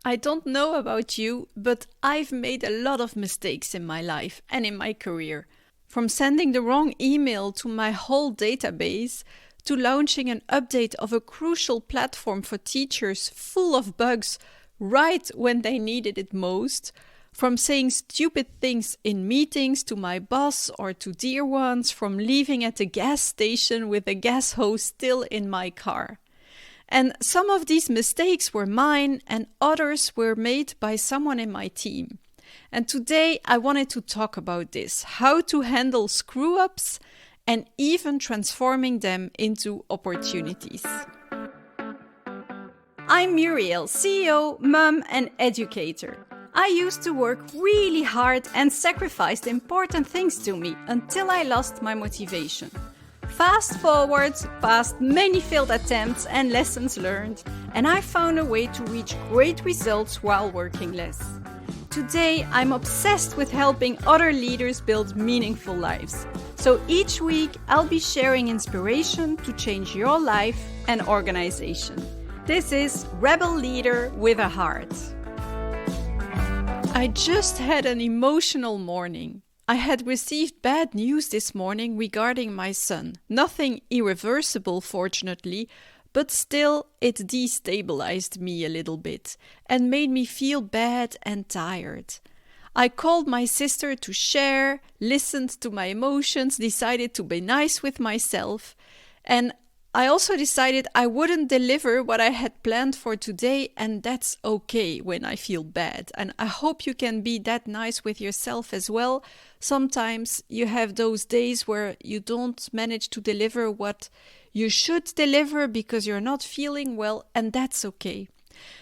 I don't know about you, but I've made a lot of mistakes in my life and in my career. From sending the wrong email to my whole database, to launching an update of a crucial platform for teachers full of bugs right when they needed it most, from saying stupid things in meetings to my boss or to dear ones, from leaving at the gas station with the gas hose still in my car. And some of these mistakes were mine and others were made by someone in my team. And today I wanted to talk about this, how to handle screw-ups and even transforming them into opportunities. I'm Murielle, CEO, mum and educator. I used to work really hard and sacrificed important things to me until I lost my motivation. Fast forward past many failed attempts and lessons learned, and I found a way to reach great results while working less. Today, I'm obsessed with helping other leaders build meaningful lives. So each week, I'll be sharing inspiration to change your life and organization. This is Rebel Leader with a Heart. I just had an emotional morning. I had received bad news this morning regarding my son. Nothing irreversible, fortunately, but still it destabilized me a little bit and made me feel bad and tired. I called my sister to share, listened to my emotions, decided to be nice with myself, and I also decided I wouldn't deliver what I had planned for today, and that's okay when I feel bad. And I hope you can be that nice with yourself as well. Sometimes you have those days where you don't manage to deliver what you should deliver because you're not feeling well, and that's okay.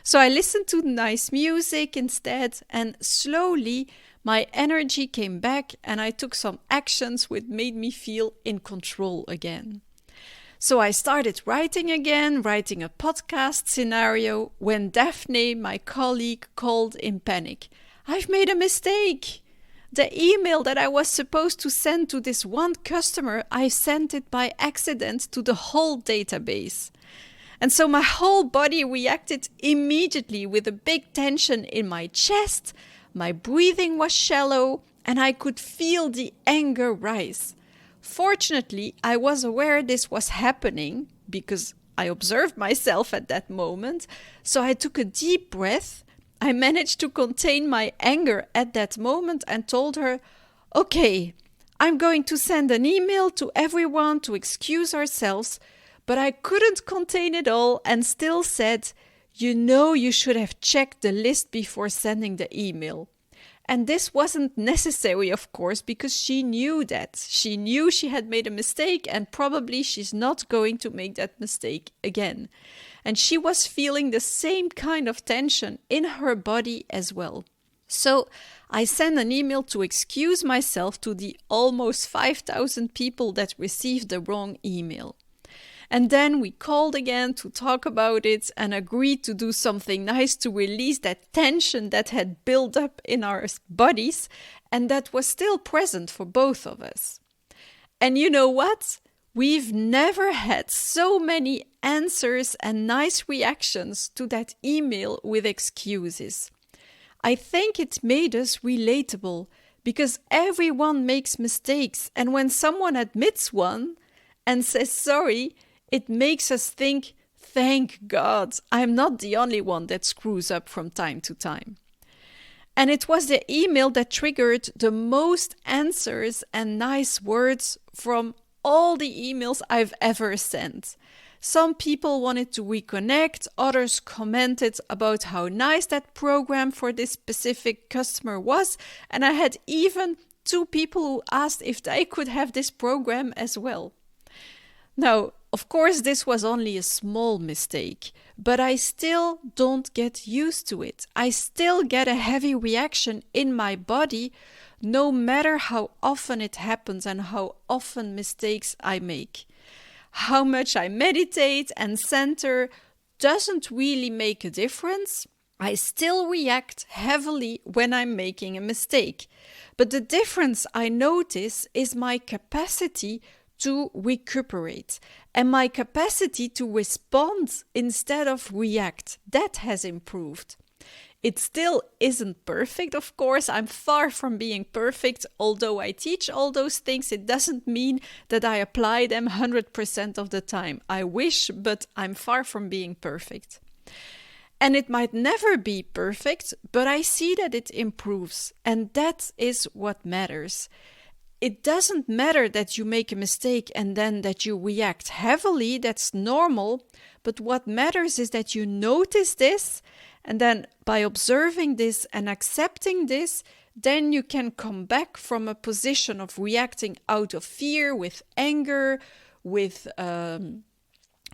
So I listened to nice music instead, and slowly my energy came back and I took some actions which made me feel in control again. So I started writing again, writing a podcast scenario, when Daphne, my colleague, called in panic. I've made a mistake. The email that I was supposed to send to this one customer, I sent it by accident to the whole database. And so my whole body reacted immediately with a big tension in my chest, my breathing was shallow, and I could feel the anger rise. Fortunately, I was aware this was happening because I observed myself at that moment, so I took a deep breath. I managed to contain my anger at that moment and told her, okay, I'm going to send an email to everyone to excuse ourselves, but I couldn't contain it all and still said, you should have checked the list before sending the email. And this wasn't necessary, of course, because she knew that. She knew she had made a mistake and probably she's not going to make that mistake again. And she was feeling the same kind of tension in her body as well. So I sent an email to excuse myself to the almost 5,000 people that received the wrong email. And then we called again to talk about it and agreed to do something nice to release that tension that had built up in our bodies and that was still present for both of us. And you know what? We've never had so many answers and nice reactions to that email with excuses. I think it made us relatable because everyone makes mistakes, and when someone admits one and says sorry, it makes us think, thank God, I'm not the only one that screws up from time to time. And it was the email that triggered the most answers and nice words from all the emails I've ever sent. Some people wanted to reconnect, others commented about how nice that program for this specific customer was, and I had even 2 people who asked if they could have this program as well. Now, of course, this was only a small mistake, but I still don't get used to it. I still get a heavy reaction in my body, no matter how often it happens and how often mistakes I make. How much I meditate and center doesn't really make a difference. I still react heavily when I'm making a mistake. But the difference I notice is my capacity to recuperate and my capacity to respond instead of react. That has improved. It still isn't perfect, of course. I'm far from being perfect. Although I teach all those things, it doesn't mean that I apply them 100% of the time. I wish, but I'm far from being perfect. And it might never be perfect, but I see that it improves. And that is what matters. It doesn't matter that you make a mistake and then that you react heavily. That's normal. But what matters is that you notice this, and then by observing this and accepting this, then you can come back from a position of reacting out of fear, with anger, with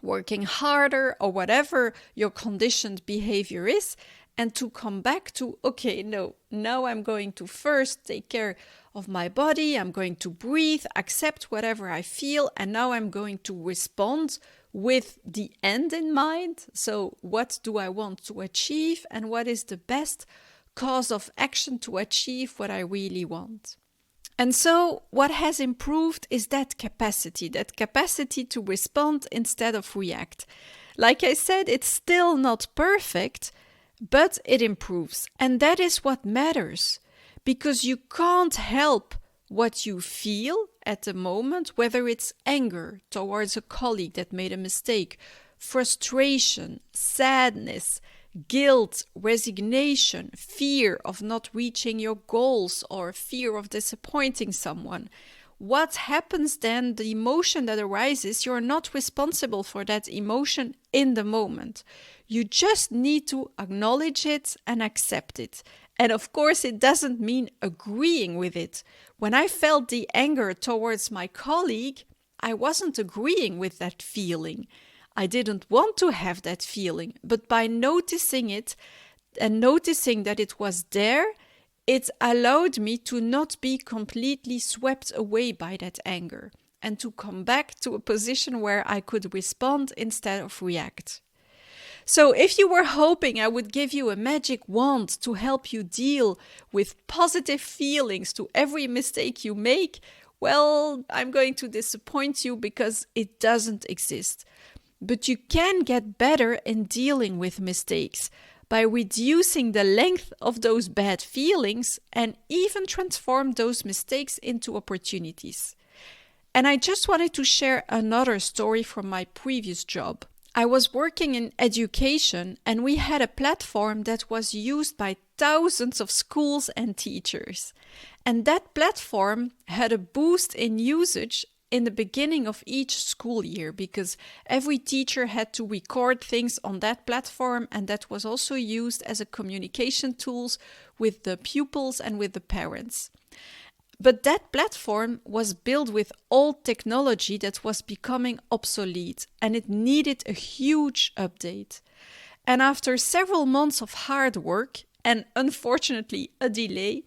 working harder, or whatever your conditioned behavior is, and to come back to, okay, no, now I'm going to first take care of my body, I'm going to breathe, accept whatever I feel, and now I'm going to respond with the end in mind. So what do I want to achieve, and what is the best cause of action to achieve what I really want? And so what has improved is that capacity to respond instead of react. Like I said, it's still not perfect, but it improves. And that is what matters, because you can't help what you feel at the moment, whether it's anger towards a colleague that made a mistake, frustration, sadness, guilt, resignation, fear of not reaching your goals, or fear of disappointing someone. What happens then, the emotion that arises, you're not responsible for that emotion in the moment. You just need to acknowledge it and accept it. And of course, it doesn't mean agreeing with it. When I felt the anger towards my colleague, I wasn't agreeing with that feeling. I didn't want to have that feeling, but by noticing it and noticing that it was there, it allowed me to not be completely swept away by that anger and to come back to a position where I could respond instead of react. So if you were hoping I would give you a magic wand to help you deal with positive feelings to every mistake you make, well, I'm going to disappoint you, because it doesn't exist. But you can get better in dealing with mistakes by reducing the length of those bad feelings and even transform those mistakes into opportunities. And I just wanted to share another story from my previous job. I was working in education, and we had a platform that was used by thousands of schools and teachers. And that platform had a boost in usage in the beginning of each school year, because every teacher had to record things on that platform, and that was also used as a communication tools with the pupils and with the parents. But that platform was built with old technology that was becoming obsolete, and it needed a huge update. And after several months of hard work, and unfortunately a delay,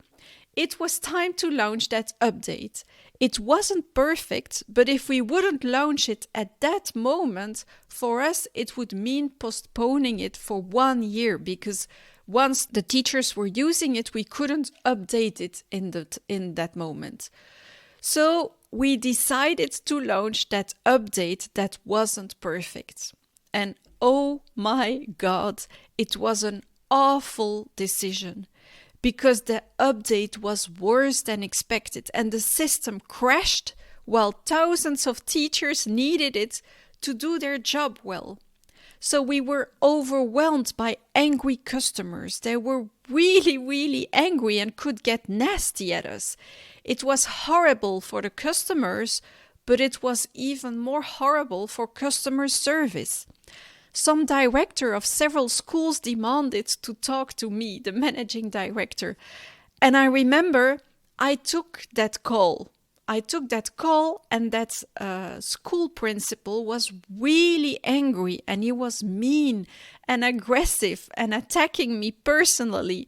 it was time to launch that update. It wasn't perfect, but if we wouldn't launch it at that moment, for us it would mean postponing it for 1 year, because once the teachers were using it, we couldn't update it in that moment. So we decided to launch that update that wasn't perfect. And oh my God, it was an awful decision, because the update was worse than expected and the system crashed while thousands of teachers needed it to do their job well. So we were overwhelmed by angry customers. They were really, really angry and could get nasty at us. It was horrible for the customers, but it was even more horrible for customer service. Some director of several schools demanded to talk to me, the managing director. And I remember I took that call. And that school principal was really angry, and he was mean and aggressive and attacking me personally.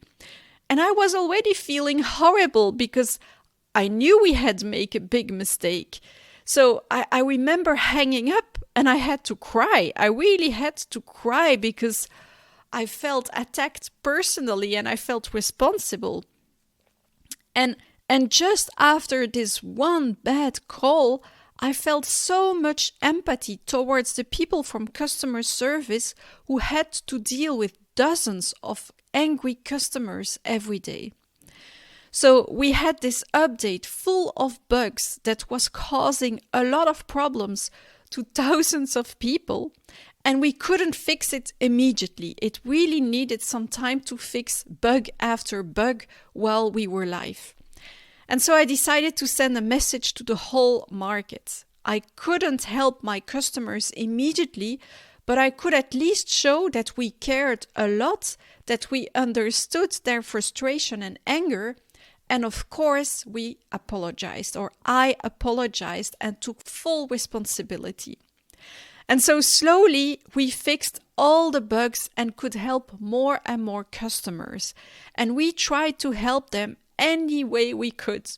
And I was already feeling horrible because I knew we had made a big mistake. So I remember hanging up, and I had to cry. I really had to cry because I felt attacked personally and I felt responsible. And just after this one bad call, I felt so much empathy towards the people from customer service who had to deal with dozens of angry customers every day. So we had this update full of bugs that was causing a lot of problems to thousands of people, and we couldn't fix it immediately. It really needed some time to fix bug after bug while we were live. And so I decided to send a message to the whole market. I couldn't help my customers immediately, but I could at least show that we cared a lot, that we understood their frustration and anger, and of course we apologized, or I apologized and took full responsibility. And so slowly we fixed all the bugs and could help more and more customers. And we tried to help them any way we could.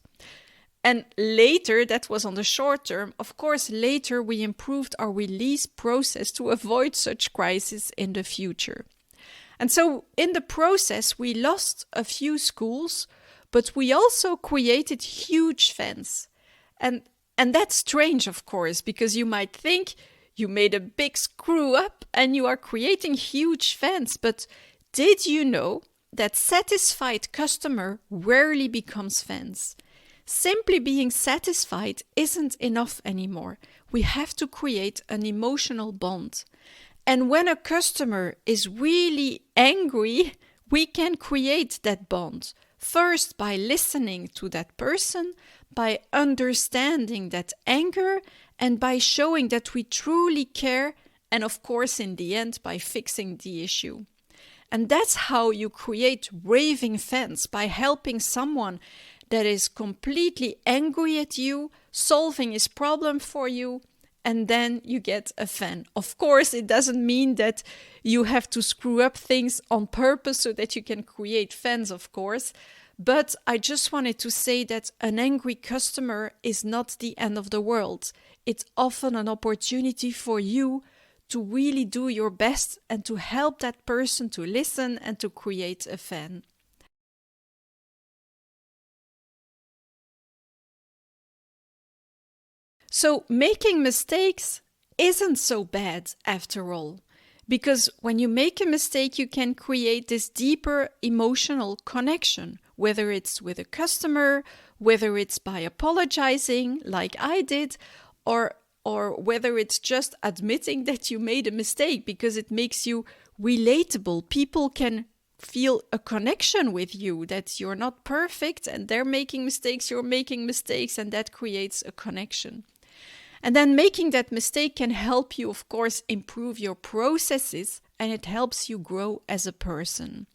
And later, that was on the short term, of course, later we improved our release process to avoid such crises in the future. And so in the process, we lost a few schools, but we also created huge fans. And that's strange, of course, because you might think you made a big screw up and you are creating huge fans. But did you know that satisfied customer rarely becomes fans? Simply being satisfied isn't enough anymore. We have to create an emotional bond. And when a customer is really angry, we can create that bond. First, by listening to that person, by understanding that anger, and by showing that we truly care, and of course, in the end, by fixing the issue. And that's how you create raving fans, by helping someone that is completely angry at you, solving his problem for you, and then you get a fan. Of course, it doesn't mean that you have to screw up things on purpose so that you can create fans, of course. But I just wanted to say that an angry customer is not the end of the world. It's often an opportunity for you to really do your best and to help that person to listen and to create a fan. So making mistakes isn't so bad after all, because when you make a mistake, you can create this deeper emotional connection, whether it's with a customer, whether it's by apologizing like I did, or whether it's just admitting that you made a mistake, because it makes you relatable. People can feel a connection with you, that you're not perfect and they're making mistakes, you're making mistakes, and that creates a connection. And then making that mistake can help you, of course, improve your processes, and it helps you grow as a person.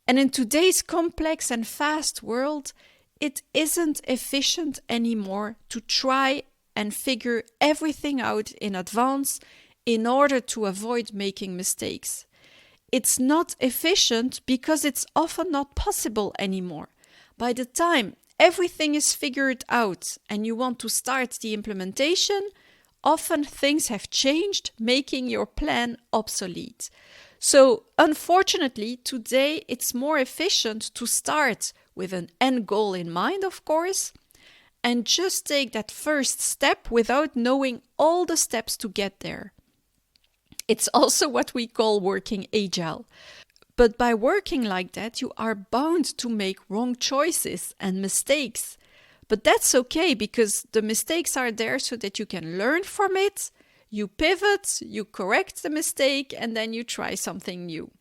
And in today's complex and fast world, it isn't efficient anymore to try and figure everything out in advance in order to avoid making mistakes. It's not efficient because it's often not possible anymore. By the time everything is figured out and you want to start the implementation, often things have changed, making your plan obsolete. So unfortunately, today it's more efficient to start with an end goal in mind, of course, and just take that first step without knowing all the steps to get there. It's also what we call working agile. But by working like that, you are bound to make wrong choices and mistakes. But that's okay, because the mistakes are there so that you can learn from it, you pivot, you correct the mistake, and then you try something new.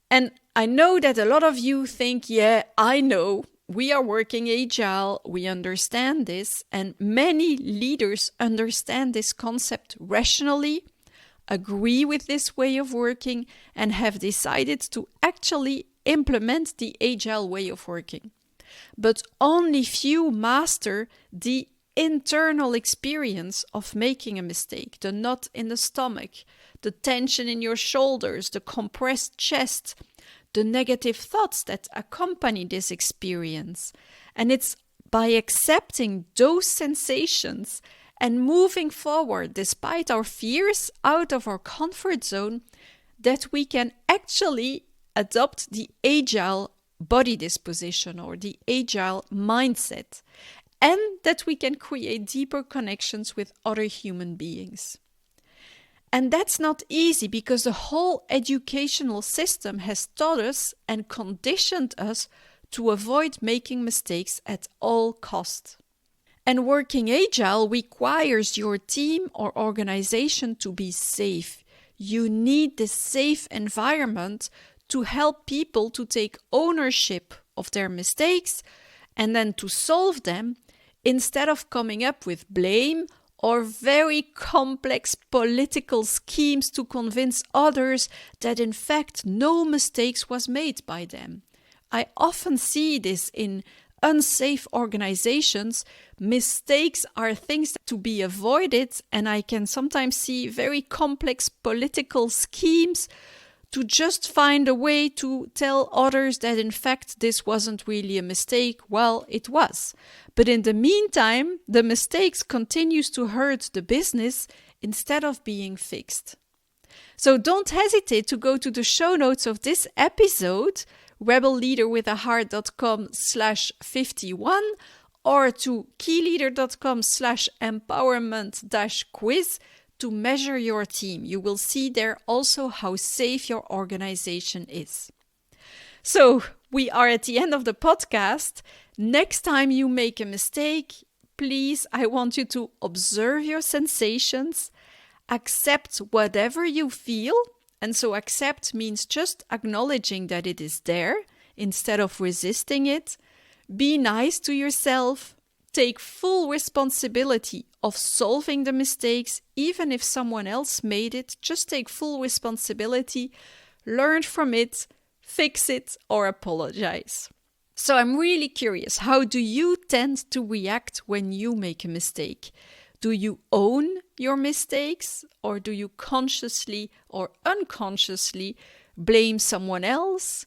And I know that a lot of you think, yeah, I know, we are working agile, we understand this, and many leaders understand this concept rationally, agree with this way of working, and have decided to actually implement the agile way of working. But only few master the internal experience of making a mistake, the knot in the stomach, the tension in your shoulders, the compressed chest, the negative thoughts that accompany this experience. And it's by accepting those sensations and moving forward despite our fears out of our comfort zone that we can actually adopt the agile body disposition or the agile mindset, and that we can create deeper connections with other human beings. And that's not easy because the whole educational system has taught us and conditioned us to avoid making mistakes at all costs. And working agile requires your team or organization to be safe. You need this safe environment to help people to take ownership of their mistakes and then to solve them instead of coming up with blame or very complex political schemes to convince others that in fact no mistakes was made by them. I often see this in unsafe organizations. Mistakes are things to be avoided, and I can sometimes see very complex political schemes to just find a way to tell others that in fact this wasn't really a mistake. Well, it was. But in the meantime, the mistakes continues to hurt the business instead of being fixed. So don't hesitate to go to the show notes of this episode, rebelleaderwithaheart.com/51, or to keyleader.com/empowerment-quiz to measure your team. You will see there also how safe your organization is. So we are at the end of the podcast. Next time you make a mistake, please, I want you to observe your sensations, accept whatever you feel. And so accept means just acknowledging that it is there instead of resisting it. Be nice to yourself. Take full responsibility of solving the mistakes, even if someone else made it. Just take full responsibility, learn from it, fix it, or apologize. So I'm really curious, how do you tend to react when you make a mistake? Do you own your mistakes, or do you consciously or unconsciously blame someone else?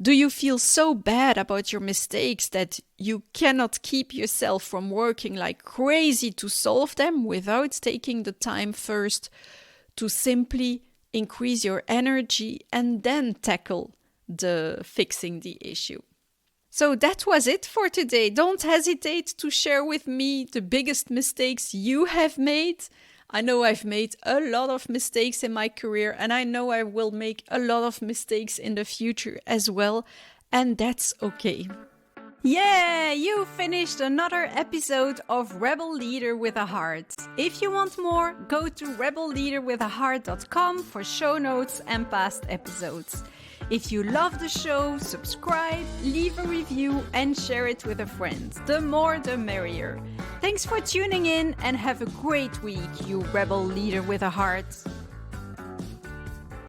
Do you feel so bad about your mistakes that you cannot keep yourself from working like crazy to solve them without taking the time first to simply increase your energy and then tackle the fixing the issue? So that was it for today. Don't hesitate to share with me the biggest mistakes you have made. I know I've made a lot of mistakes in my career, and I know I will make a lot of mistakes in the future as well, and that's okay. Yeah, you finished another episode of Rebel Leader with a Heart. If you want more, go to rebelleaderwithaheart.com for show notes and past episodes. If you love the show, subscribe, leave a review, and share it with a friend. The more, the merrier. Thanks for tuning in and have a great week, you Rebel Leader with a Heart.